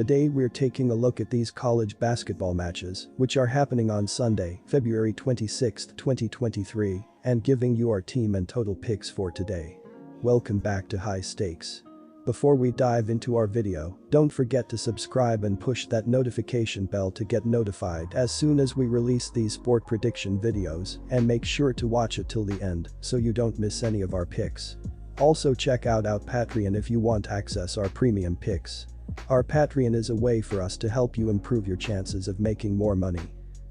Today we're taking a look at these college basketball matches, which are happening on Sunday, February 26, 2023, and giving you our team and total picks for today. Welcome back to High Stakes. Before we dive into our video, don't forget to subscribe and push that notification bell to get notified as soon as we release these sport prediction videos, and make sure to watch it till the end so you don't miss any of our picks. Also check out our Patreon if you want access our premium picks. Our Patreon is a way for us to help you improve your chances of making more money.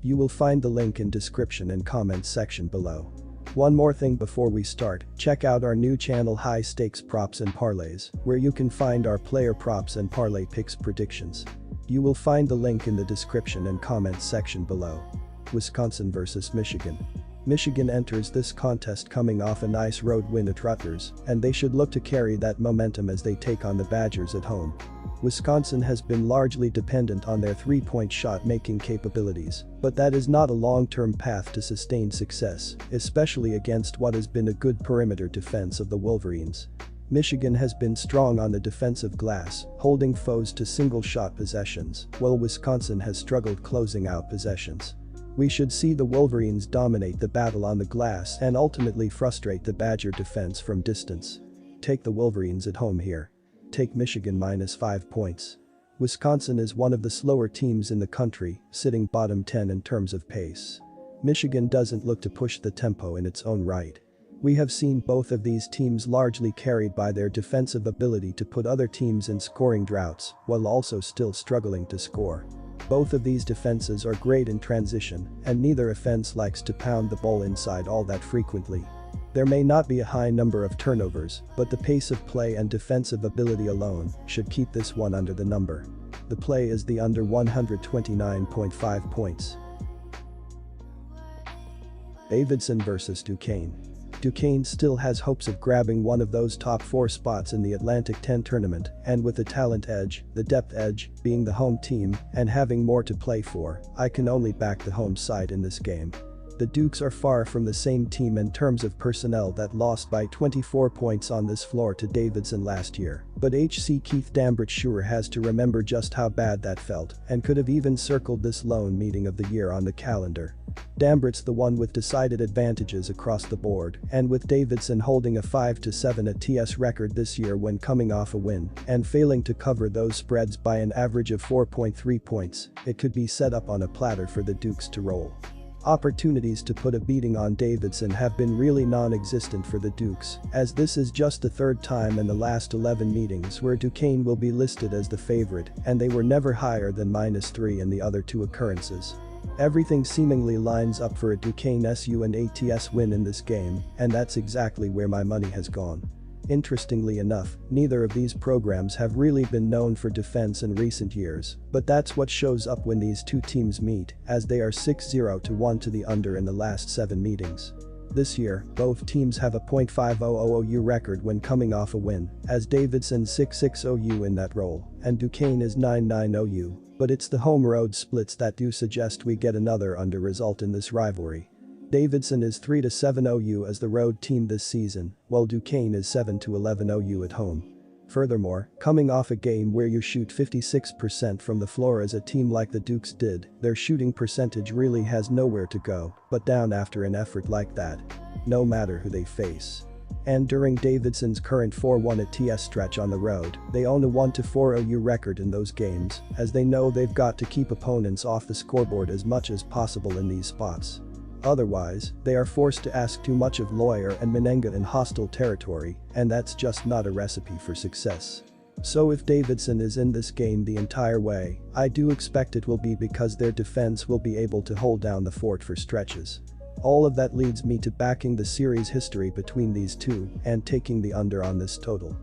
You will find the link in description and comments section below. One more thing before we start, check out our new channel High Stakes Props and Parlays, where you can find our player props and parlay picks predictions. You will find the link in the description and comments section below. Wisconsin vs Michigan. Michigan enters this contest coming off a nice road win at Rutgers, and they should look to carry that momentum as they take on the Badgers at home. Wisconsin has been largely dependent on their three-point shot-making capabilities, but that is not a long-term path to sustained success, especially against what has been a good perimeter defense of the Wolverines. Michigan has been strong on the defensive glass, holding foes to single-shot possessions, while Wisconsin has struggled closing out possessions. We should see the Wolverines dominate the battle on the glass and ultimately frustrate the Badger defense from distance. Take the Wolverines at home here. Take Michigan -5 points. Wisconsin is one of the slower teams in the country, sitting bottom 10 in terms of pace. Michigan doesn't look to push the tempo in its own right. We have seen both of these teams largely carried by their defensive ability to put other teams in scoring droughts, while also still struggling to score. Both of these defenses are great in transition, and neither offense likes to pound the ball inside all that frequently. There may not be a high number of turnovers, but the pace of play and defensive ability alone should keep this one under the number. The play is the under 129.5 points. Davidson vs Duquesne. Duquesne still has hopes of grabbing one of those top 4 spots in the Atlantic 10 tournament, and with the talent edge, the depth edge, being the home team, and having more to play for, I can only back the home side in this game. The Dukes are far from the same team in terms of personnel that lost by 24 points on this floor to Davidson last year, but HC Keith Dambrich sure has to remember just how bad that felt and could have even circled this lone meeting of the year on the calendar. Dambrich's the one with decided advantages across the board, and with Davidson holding a 5-7 ATS record this year when coming off a win and failing to cover those spreads by an average of 4.3 points, it could be set up on a platter for the Dukes to roll. Opportunities to put a beating on Davidson have been really non-existent for the Dukes, as this is just the third time in the last 11 meetings where Duquesne will be listed as the favorite, and they were never higher than -3 in the other 2 occurrences. Everything seemingly lines up for a Duquesne SU and ATS win in this game, and that's exactly where my money has gone. Interestingly enough, neither of these programs have really been known for defense in recent years, but that's what shows up when these two teams meet, as they are 6-0-1 to the under in the last 7 meetings. This year, both teams have a .50 OU record when coming off a win, as Davidson's 6-6 OU in that role, and Duquesne is 9-9 OU, but it's the home road splits that do suggest we get another under result in this rivalry. Davidson is 3-7 OU as the road team this season, while Duquesne is 7-11 OU at home. Furthermore, coming off a game where you shoot 56% from the floor as a team like the Dukes did, their shooting percentage really has nowhere to go but down after an effort like that. No matter who they face. And during Davidson's current 4-1 ATS stretch on the road, they own a 1-4 OU record in those games, as they know they've got to keep opponents off the scoreboard as much as possible in these spots. Otherwise, they are forced to ask too much of Lawyer and Menenga in hostile territory, and that's just not a recipe for success. So if Davidson is in this game the entire way, I do expect it will be because their defense will be able to hold down the fort for stretches. All of that leads me to backing the series history between these two and taking the under on this total.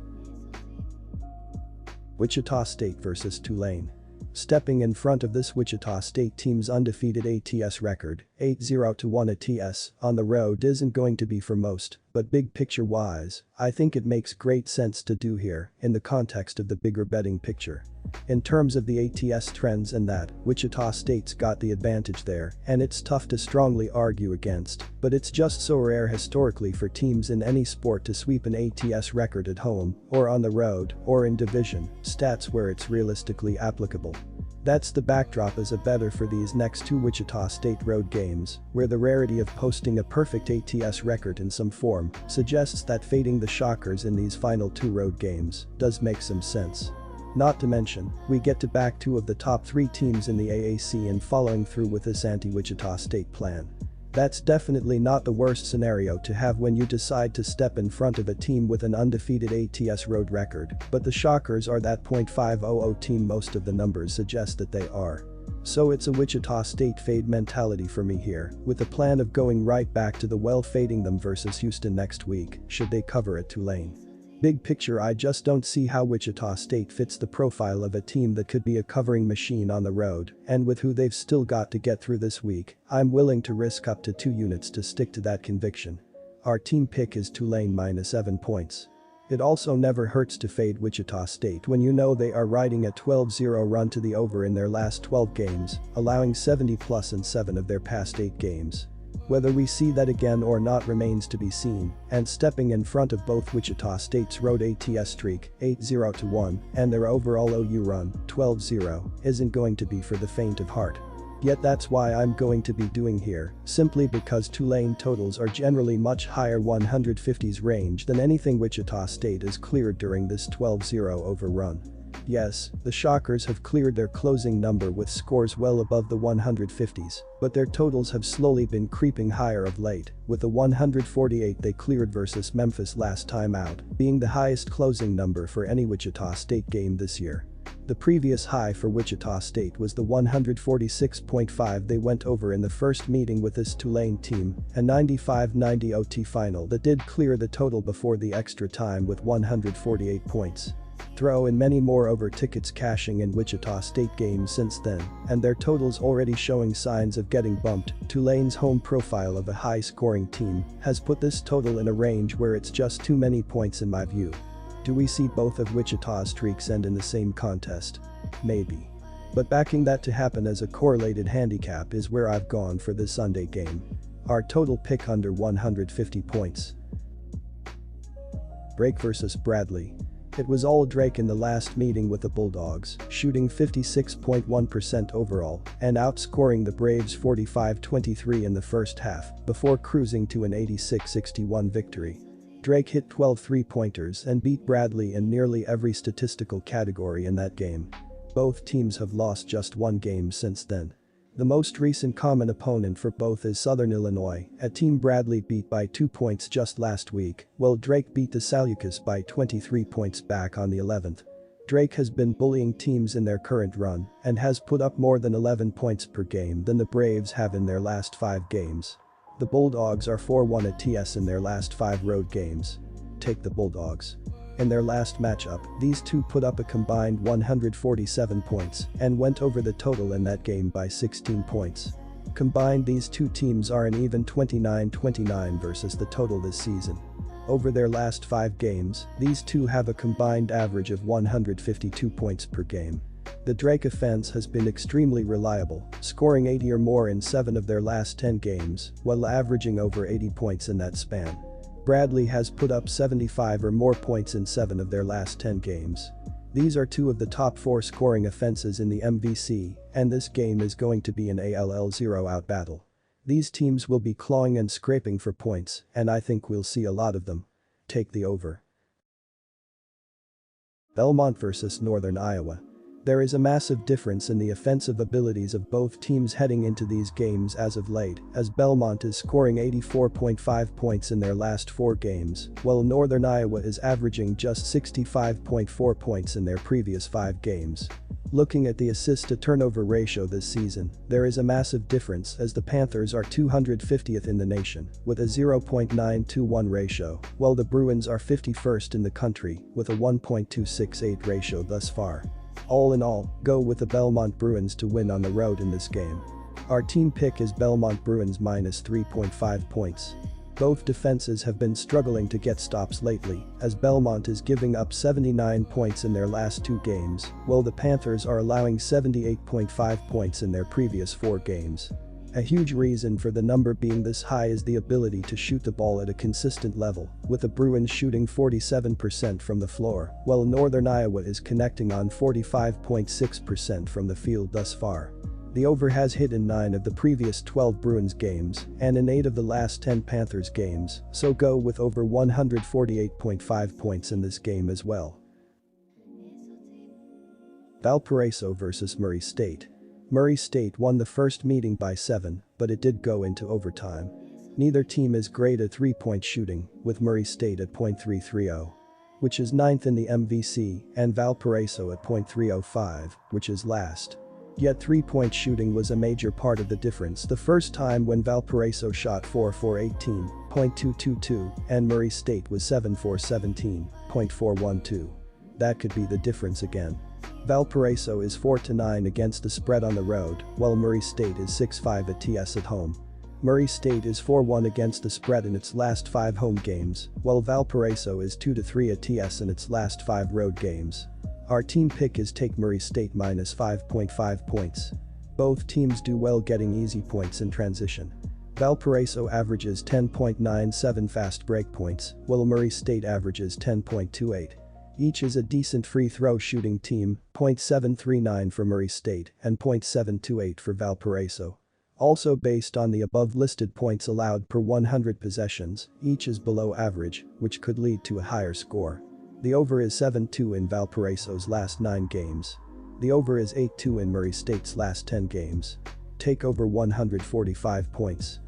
Wichita State vs Tulane. Stepping in front of this Wichita State team's undefeated ATS record 8-0 ATS on the road isn't going to be for most, but big picture wise, I think it makes great sense to do here in the context of the bigger betting picture. In terms of the ATS trends and that, Wichita State's got the advantage there, and it's tough to strongly argue against, but it's just so rare historically for teams in any sport to sweep an ATS record at home, or on the road, or in division, stats where it's realistically applicable. That's the backdrop as a bettor for these next two Wichita State road games, where the rarity of posting a perfect ATS record in some form suggests that fading the Shockers in these final two road games does make some sense. Not to mention, we get to back two of the top three teams in the AAC and following through with this anti-Wichita State plan. That's definitely not the worst scenario to have when you decide to step in front of a team with an undefeated ATS road record, but the Shockers are that .500 team most of the numbers suggest that they are. So it's a Wichita State fade mentality for me here, with a plan of going right back to the well fading them versus Houston next week, should they cover at Tulane. Big picture, I just don't see how Wichita State fits the profile of a team that could be a covering machine on the road, and with who they've still got to get through this week, I'm willing to risk up to 2 units to stick to that conviction. Our team pick is Tulane -7 points. It also never hurts to fade Wichita State when you know they are riding a 12-0 run to the over in their last 12 games, allowing 70+ in 7 of their past 8 games. Whether we see that again or not remains to be seen, and stepping in front of both Wichita State's road ATS streak, 8-0, and their overall OU run, 12-0, isn't going to be for the faint of heart. Yet that's why I'm going to be doing here, simply because Tulane totals are generally much higher 150s range than anything Wichita State has cleared during this 12-0 overrun. Yes, the Shockers have cleared their closing number with scores well above the 150s, but their totals have slowly been creeping higher of late, with the 148 they cleared versus Memphis last time out being the highest closing number for any Wichita State game this year. The previous high for Wichita State was the 146.5 they went over in the first meeting with this Tulane team, a 95-90 OT final that did clear the total before the extra time with 148 points. Throw in many more over tickets cashing in Wichita State games since then, and their totals already showing signs of getting bumped. Tulane's home profile of a high-scoring team has put this total in a range where it's just too many points in my view. Do we see both of Wichita's streaks end in the same contest? Maybe. But backing that to happen as a correlated handicap is where I've gone for this Sunday game. Our total pick under 150 points. Drake versus Bradley. It was all Drake in the last meeting with the Bulldogs, shooting 56.1% overall and outscoring the Braves 45-23 in the first half before cruising to an 86-61 victory. Drake hit 12 three-pointers and beat Bradley in nearly every statistical category in that game. Both teams have lost just one game since then. The most recent common opponent for both is Southern Illinois, a team Bradley beat by 2 points just last week, while Drake beat the Salukis by 23 points back on the 11th. Drake has been bullying teams in their current run and has put up more than 11 points per game than the Braves have in their last 5 games. The Bulldogs are 4-1 ATS in their last 5 road games. Take the Bulldogs. In their last matchup, these two put up a combined 147 points and went over the total in that game by 16 points. Combined, these two teams are an even 29-29 versus the total this season. Over their last 5 games, these two have a combined average of 152 points per game. The Drake offense has been extremely reliable, scoring 80 or more in 7 of their last 10 games, while averaging over 80 points in that span. Bradley has put up 75 or more points in 7 of their last 10 games. These are 2 of the top 4 scoring offenses in the MVC, and this game is going to be an ALL zero-out battle. These teams will be clawing and scraping for points, and I think we'll see a lot of them. Take the over. Belmont versus Northern Iowa. There is a massive difference in the offensive abilities of both teams heading into these games as of late, as Belmont is scoring 84.5 points in their last 4 games, while Northern Iowa is averaging just 65.4 points in their previous 5 games. Looking at the assist-to-turnover ratio this season, there is a massive difference as the Panthers are 250th in the nation, with a 0.921 ratio, while the Bruins are 51st in the country, with a 1.268 ratio thus far. All in all, go with the Belmont Bruins to win on the road in this game. Our team pick is Belmont Bruins minus 3.5 points. Both defenses have been struggling to get stops lately, as Belmont is giving up 79 points in their last 2 games, while the Panthers are allowing 78.5 points in their previous 4 games. A huge reason for the number being this high is the ability to shoot the ball at a consistent level, with the Bruins shooting 47% from the floor, while Northern Iowa is connecting on 45.6% from the field thus far. The over has hit in 9 of the previous 12 Bruins games and in 8 of the last 10 Panthers games, so go with over 148.5 points in this game as well. Valparaiso vs Murray State. Murray State won the first meeting by 7, but it did go into overtime. Neither team is great at 3-point shooting, with Murray State at .330, which is 9th in the MVC, and Valparaiso at .305, which is last. Yet 3-point shooting was a major part of the difference the first time when Valparaiso shot 4 for 18, .222, and Murray State was 7 for 17, .412. That could be the difference again. Valparaiso is 4-9 against the spread on the road, while Murray State is 6-5 at TS at home. Murray State is 4-1 against the spread in its last 5 home games, while Valparaiso is 2-3 at TS in its last 5 road games. Our team pick is take Murray State minus 5.5 points. Both teams do well getting easy points in transition. Valparaiso averages 10.97 fast break points, while Murray State averages 10.28. Each is a decent free throw shooting team, .739 for Murray State and .728 for Valparaiso. Also based on the above listed points allowed per 100 possessions, each is below average, which could lead to a higher score. The over is 7-2 in Valparaiso's last 9 games. The over is 8-2 in Murray State's last 10 games. Take over 145 points.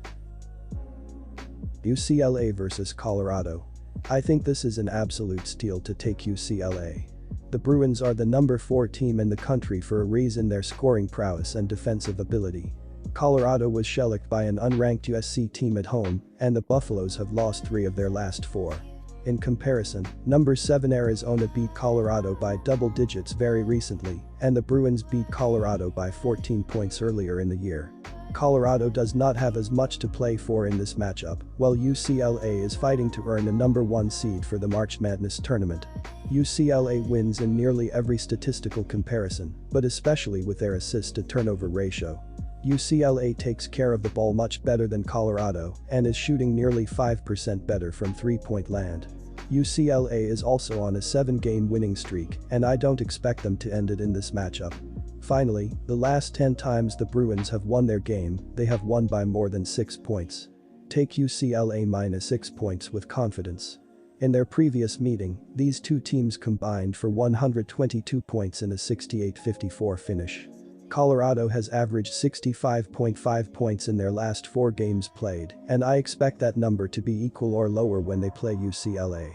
UCLA vs Colorado. I think this is an absolute steal to take UCLA. The Bruins are the number 4 team in the country for a reason: their scoring prowess and defensive ability. Colorado was shellacked by an unranked USC team at home, and the Buffaloes have lost 3 of their last 4. In comparison, number 7 Arizona beat Colorado by double digits very recently, and the Bruins beat Colorado by 14 points earlier in the year. Colorado does not have as much to play for in this matchup, while UCLA is fighting to earn a number 1 seed for the March Madness tournament. UCLA wins in nearly every statistical comparison, but especially with their assist-to-turnover ratio. UCLA takes care of the ball much better than Colorado and is shooting nearly 5% better from 3-point land. UCLA is also on a 7-game winning streak, and I don't expect them to end it in this matchup. Finally, the last 10 times the Bruins have won their game, they have won by more than 6 points. Take UCLA minus 6 points with confidence. In their previous meeting, these two teams combined for 122 points in a 68-54 finish. Colorado has averaged 65.5 points in their last 4 games played, and I expect that number to be equal or lower when they play UCLA.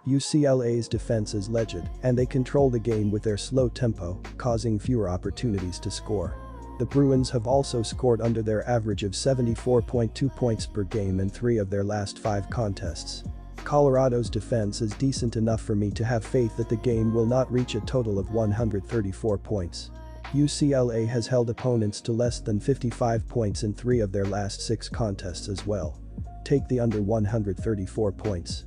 UCLA's defense is legit, and they control the game with their slow tempo, causing fewer opportunities to score. The Bruins have also scored under their average of 74.2 points per game in 3 of their last 5 contests. Colorado's defense is decent enough for me to have faith that the game will not reach a total of 134 points. UCLA has held opponents to less than 55 points in 3 of their last 6 contests as well. Take the under 134 points.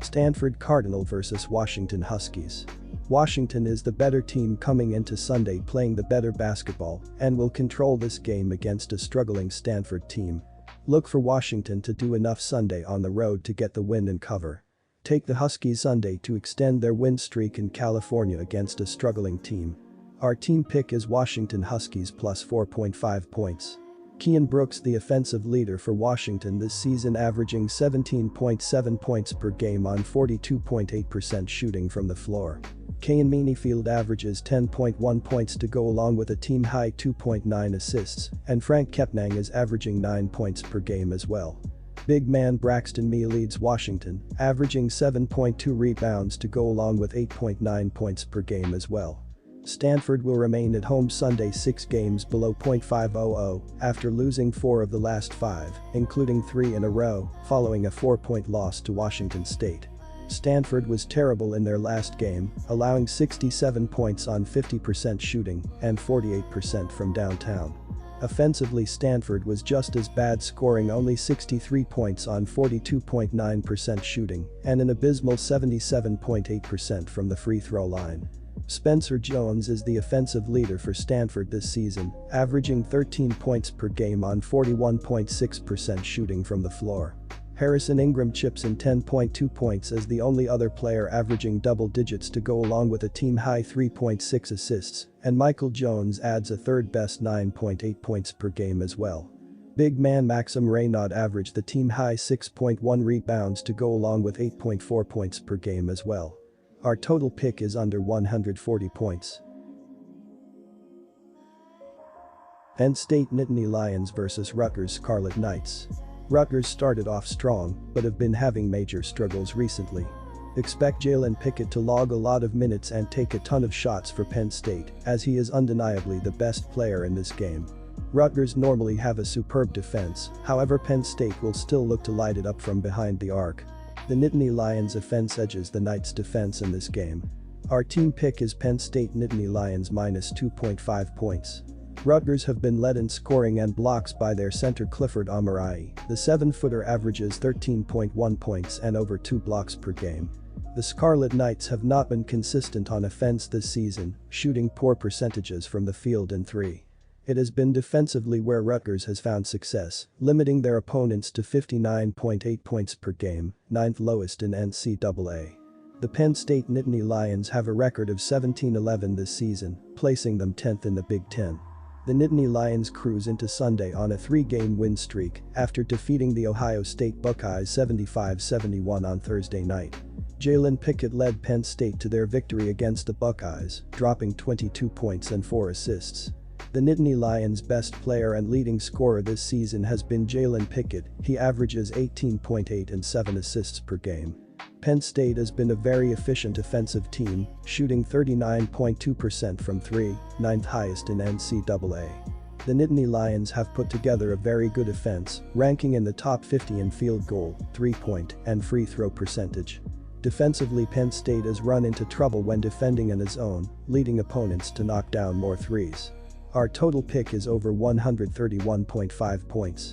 Stanford Cardinal vs Washington Huskies. Washington is the better team coming into Sunday, playing the better basketball, and will control this game against a struggling Stanford team. Look for Washington to do enough Sunday on the road to get the win and cover. Take the Huskies Sunday to extend their win streak in California against a struggling team. Our team pick is Washington Huskies plus 4.5 points. Keon Brooks, the offensive leader for Washington this season, averaging 17.7 points per game on 42.8% shooting from the floor. Kane Meanyfield averages 10.1 points to go along with a team-high 2.9 assists, and Frank Kepnang is averaging 9 points per game as well. Big man Braxton Mee leads Washington, averaging 7.2 rebounds to go along with 8.9 points per game as well. Stanford will remain at home Sunday 6 games below .500 after losing 4 of the last 5, including 3 in a row, following a 4-point loss to Washington State. Stanford was terrible in their last game, allowing 67 points on 50% shooting and 48% from downtown. Offensively, Stanford was just as bad, scoring only 63 points on 42.9% shooting and an abysmal 77.8% from the free throw line. Spencer Jones is the offensive leader for Stanford this season, averaging 13 points per game on 41.6% shooting from the floor. Harrison Ingram chips in 10.2 points as the only other player, averaging double digits to go along with a team-high 3.6 assists, and Michael Jones adds a third-best 9.8 points per game as well. Big man Maxim Reynaud averaged the team-high 6.1 rebounds to go along with 8.4 points per game as well. Our total pick is under 140 points. Penn State Nittany Lions vs Rutgers Scarlet Knights. Rutgers started off strong, but have been having major struggles recently. Expect Jalen Pickett to log a lot of minutes and take a ton of shots for Penn State, as he is undeniably the best player in this game. Rutgers normally have a superb defense, however Penn State will still look to light it up from behind the arc. The Nittany Lions offense edges the Knights' defense in this game. Our team pick is Penn State Nittany Lions minus 2.5 points. Rutgers have been led in scoring and blocks by their center Clifford Amarai. The 7-footer averages 13.1 points and over 2 blocks per game. The Scarlet Knights have not been consistent on offense this season, shooting poor percentages from the field and three. It has been defensively where Rutgers has found success, limiting their opponents to 59.8 points per game, 9th lowest in NCAA. The Penn State Nittany Lions have a record of 17-11 this season, placing them 10th in the Big Ten. The Nittany Lions cruise into Sunday on a 3-game win streak after defeating the Ohio State Buckeyes 75-71 on Thursday night. Jalen Pickett led Penn State to their victory against the Buckeyes, dropping 22 points and 4 assists. The Nittany Lions' best player and leading scorer this season has been Jalen Pickett. He averages 18.8 and 7 assists per game. Penn State has been a very efficient offensive team, shooting 39.2% from 3, 9th highest in NCAA. The Nittany Lions have put together a very good offense, ranking in the top 50 in field goal, 3-point, and free throw percentage. Defensively, Penn State has run into trouble when defending in its own, leading opponents to knock down more threes. Our total pick is over 131.5 points.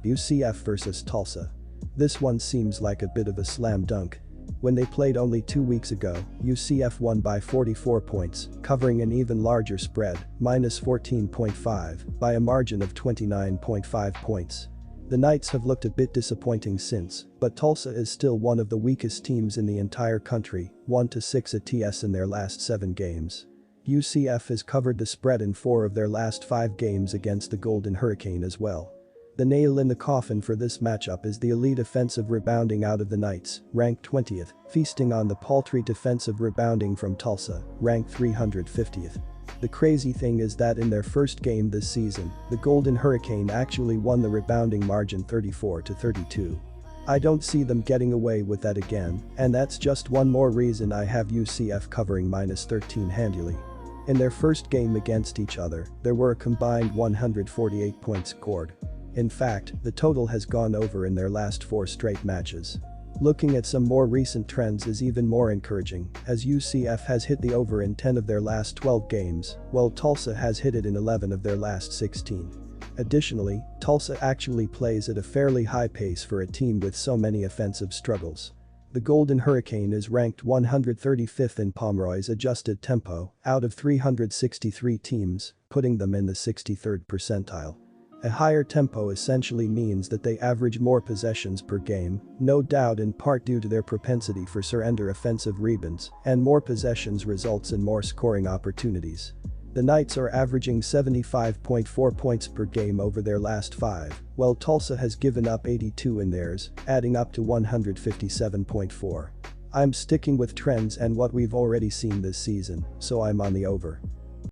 UCF vs Tulsa. This one seems like a bit of a slam dunk. When they played only 2 weeks ago, UCF won by 44 points, covering an even larger spread, minus 14.5, by a margin of 29.5 points. The Knights have looked a bit disappointing since, but Tulsa is still one of the weakest teams in the entire country, 1-6 ATS in their last 7 games. UCF has covered the spread in 4 of their last 5 games against the Golden Hurricane as well. The nail in the coffin for this matchup is the elite offensive rebounding out of the Knights, ranked 20th, feasting on the paltry defensive rebounding from Tulsa, ranked 350th. The crazy thing is that in their first game this season, the Golden Hurricane actually won the rebounding margin 34-32. I don't see them getting away with that again, and that's just one more reason I have UCF covering minus 13 handily. In their first game against each other, there were a combined 148 points scored. In fact, the total has gone over in their last 4 straight matches. Looking at some more recent trends is even more encouraging, as UCF has hit the over in 10 of their last 12 games, while Tulsa has hit it in 11 of their last 16. Additionally, Tulsa actually plays at a fairly high pace for a team with so many offensive struggles. The Golden Hurricane is ranked 135th in Pomeroy's adjusted tempo out of 363 teams, putting them in the 63rd percentile. A higher tempo essentially means that they average more possessions per game, no doubt in part due to their propensity for surrender offensive rebounds, and more possessions results in more scoring opportunities. The Knights are averaging 75.4 points per game over their last 5, while Tulsa has given up 82 in theirs, adding up to 157.4. I'm sticking with trends and what we've already seen this season, so I'm on the over.